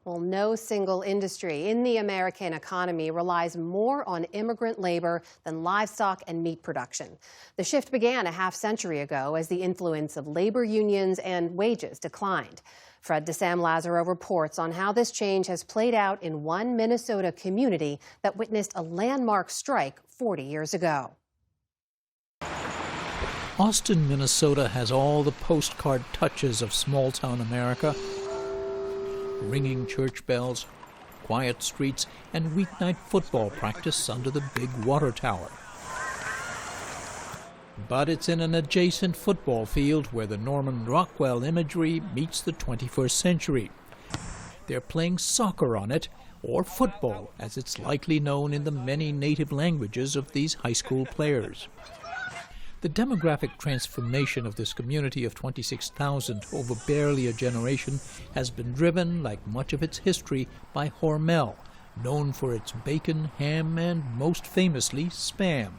Well, no single industry in the American economy relies more on immigrant labor than livestock and meat production. The shift began a half-century ago as the influence of labor unions and wages declined. Fred DeSam Lazaro reports on how this change has played out in one Minnesota community that witnessed a landmark strike 40 years ago. Austin, Minnesota has all the postcard touches of small-town America. Ringing church bells, quiet streets, and weeknight football practice under the big water tower. But it's in an adjacent football field where the Norman Rockwell imagery meets the 21st century. They're playing soccer on it, or football, as it's likely known in the many native languages of these high school players. The demographic transformation of this community of 26,000 over barely a generation has been driven, like much of its history, by Hormel, known for its bacon, ham, and most famously, Spam.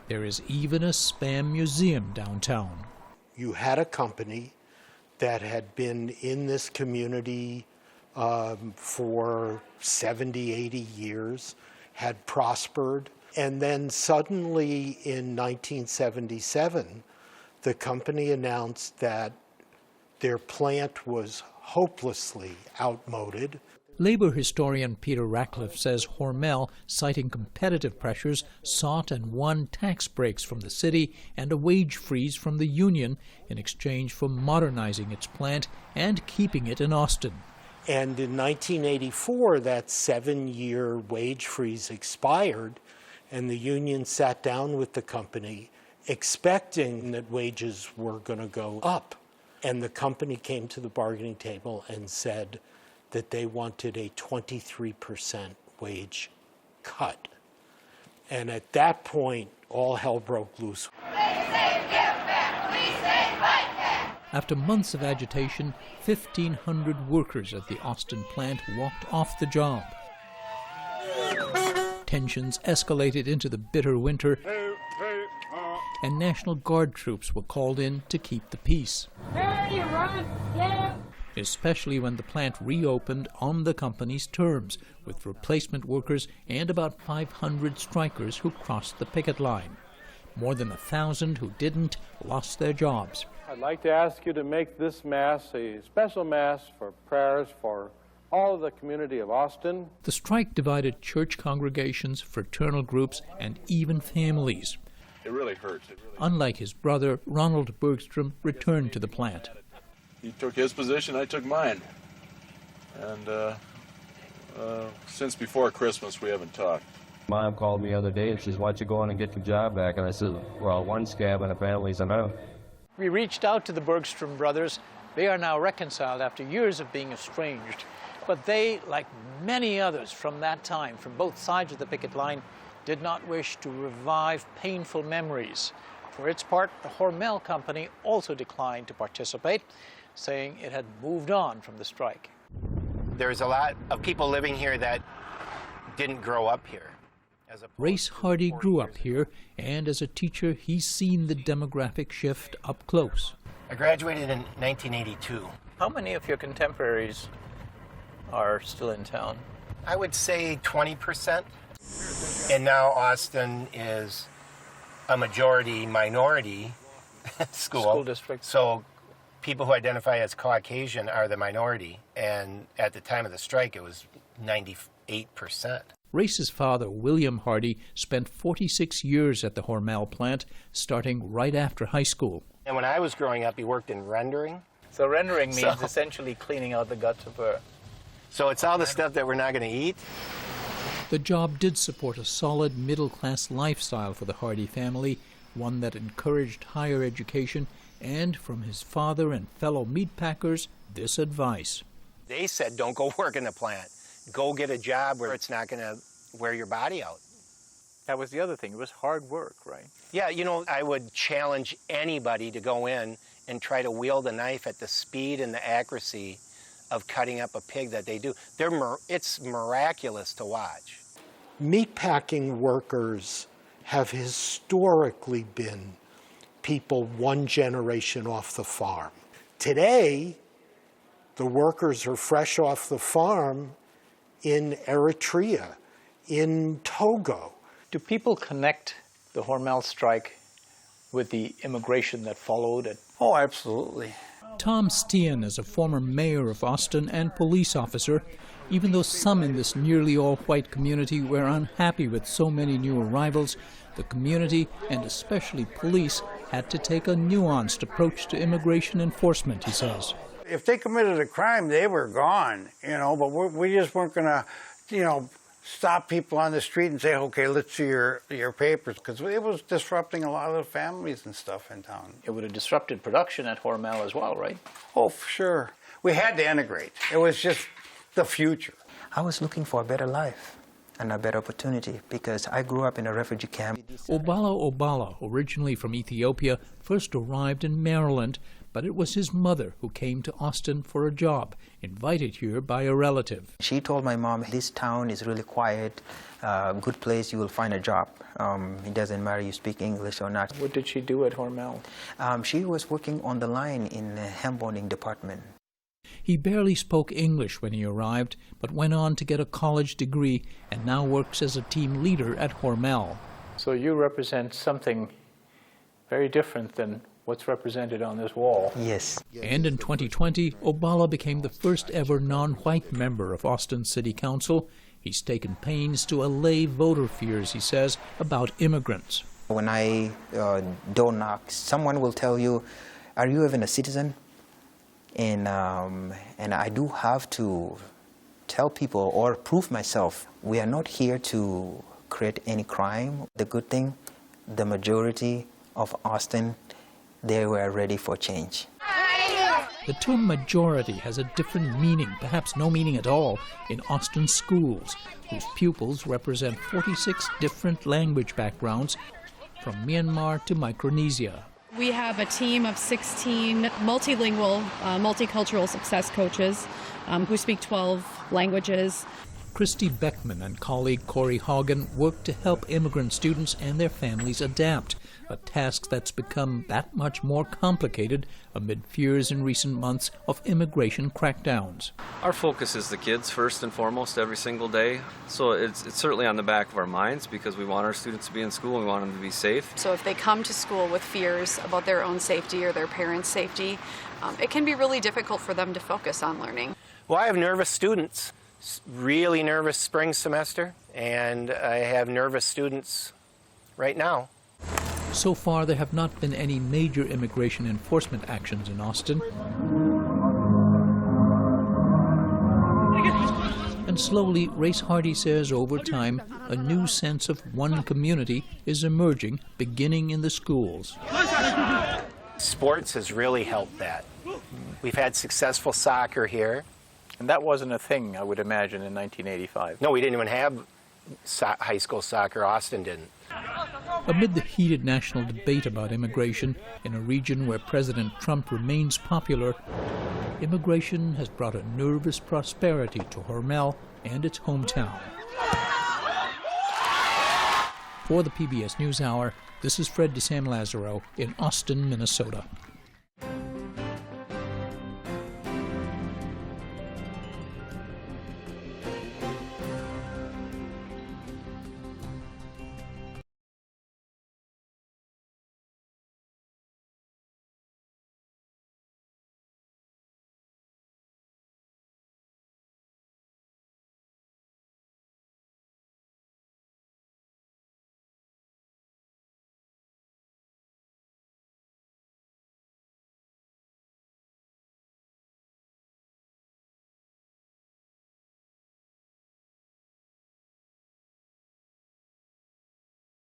There is even a Spam museum downtown. You had a company that had been in this community for 70, 80 years, had prospered. And then suddenly in 1977, the company announced that their plant was hopelessly outmoded. Labor historian Peter Ratcliffe says Hormel, citing competitive pressures, sought and won tax breaks from the city and a wage freeze from the union in exchange for modernizing its plant and keeping it in Austin. And in 1984, that 7-year wage freeze expired, and the union sat down with the company expecting that wages were going to go up. And the company came to the bargaining table and said that they wanted a 23% wage cut. And at that point, all hell broke loose. We say give back, we say fight back. After months of agitation, 1,500 workers at the Austin plant walked off the job. Tensions escalated into the bitter winter, and National Guard troops were called in to keep the peace. Especially when the plant reopened on the company's terms, with replacement workers and about 500 strikers who crossed the picket line. More than 1,000 who didn't lost their jobs. I'd like to ask you to make this Mass a special Mass for prayers for all of the community of Austin. The strike divided church congregations, fraternal groups, and even families. It really hurts. Unlike his brother, Ronald Bergstrom returned to the plant. He took his position, I took mine. And since before Christmas, we haven't talked. Mom called me the other day and says, "Why don't you go on and get your job back?" And I said, "Well, one scab and a family's enough." We reached out to the Bergstrom brothers. They are now reconciled after years of being estranged. But they, like many others from that time, from both sides of the picket line, did not wish to revive painful memories. For its part, the Hormel company also declined to participate, saying it had moved on from the strike. There's a lot of people living here that didn't grow up here. Race Hardy grew up here, and as a teacher, he's seen the demographic shift up close. I graduated in 1982. How many of your contemporaries are still in town? I would say 20%. And now Austin is a majority minority school district. So people who identify as Caucasian are the minority. And at the time of the strike, it was 98%. Race's father, William Hardy, spent 46 years at the Hormel plant, starting right after high school. And when I was growing up, he worked in rendering. So rendering means essentially cleaning out the guts of a... So it's all the stuff that we're not going to eat. The job did support a solid middle-class lifestyle for the Hardy family, one that encouraged higher education, and from his father and fellow meatpackers, this advice. They said, don't go work in the plant. Go get a job where it's not going to wear your body out. That was the other thing. It was hard work, right? Yeah, you know, I would challenge anybody to go in and try to wield a knife at the speed and the accuracy of cutting up a pig that they do. It's miraculous to watch. Meatpacking workers have historically been people one generation off the farm. Today, The workers are fresh off the farm in Eritrea, in Togo. Do people connect the Hormel strike with the immigration that followed? Oh, absolutely. Tom Steen is a former mayor of Austin and police officer. Even though some in this nearly all-white community were unhappy with so many new arrivals, the community, and especially police, had to take a nuanced approach to immigration enforcement, he says. If they committed a crime, they were gone, but we just weren't going to, stop people on the street and say, okay, let's see your papers, because it was disrupting a lot of the families and stuff in town. It would have disrupted production at Hormel as well, right? Oh, for sure. We had to integrate. It was just the future. I was looking for a better life and a better opportunity because I grew up in a refugee camp. Obala, originally from Ethiopia, first arrived in Maryland, but it was his mother who came to Austin for a job, invited here by a relative. She told my mom, this town is really quiet, good place, you will find a job. It doesn't matter you speak English or not. What did she do at Hormel? She was working on the line in the hem bonding department. He barely spoke English when he arrived, but went on to get a college degree and now works as a team leader at Hormel. So you represent something very different than what's represented on this wall. Yes. And in 2020, Obala became the first ever non-white member of Austin City Council. He's taken pains to allay voter fears, he says, about immigrants. When I door knock, someone will tell you, are you even a citizen? And I do have to tell people or prove myself, we are not here to create any crime. The good thing, the majority of Austin, they were ready for change. The term majority has a different meaning, perhaps no meaning at all, in Austin schools, whose pupils represent 46 different language backgrounds, from Myanmar to Micronesia. We have a team of 16 multilingual, multicultural success coaches who speak 12 languages. Christy Beckman and colleague Corey Haugen work to help immigrant students and their families adapt, a task that's become that much more complicated amid fears in recent months of immigration crackdowns. Our focus is the kids first and foremost every single day, so it's certainly on the back of our minds because we want our students to be in school and we want them to be safe. So if they come to school with fears about their own safety or their parents' safety, it can be really difficult for them to focus on learning. Well, I have nervous students. Really nervous spring semester, and I have nervous students right now. So far, there have not been any major immigration enforcement actions in Austin. And slowly, Race Hardy says over time, a new sense of one community is emerging, beginning in the schools. Sports has really helped that. We've had successful soccer here. And that wasn't a thing, I would imagine, in 1985. No, we didn't even have high school soccer. Austin didn't. Amid the heated national debate about immigration in a region where President Trump remains popular, immigration has brought a nervous prosperity to Hormel and its hometown. For the PBS NewsHour, this is Fred DeSam Lazaro in Austin, Minnesota.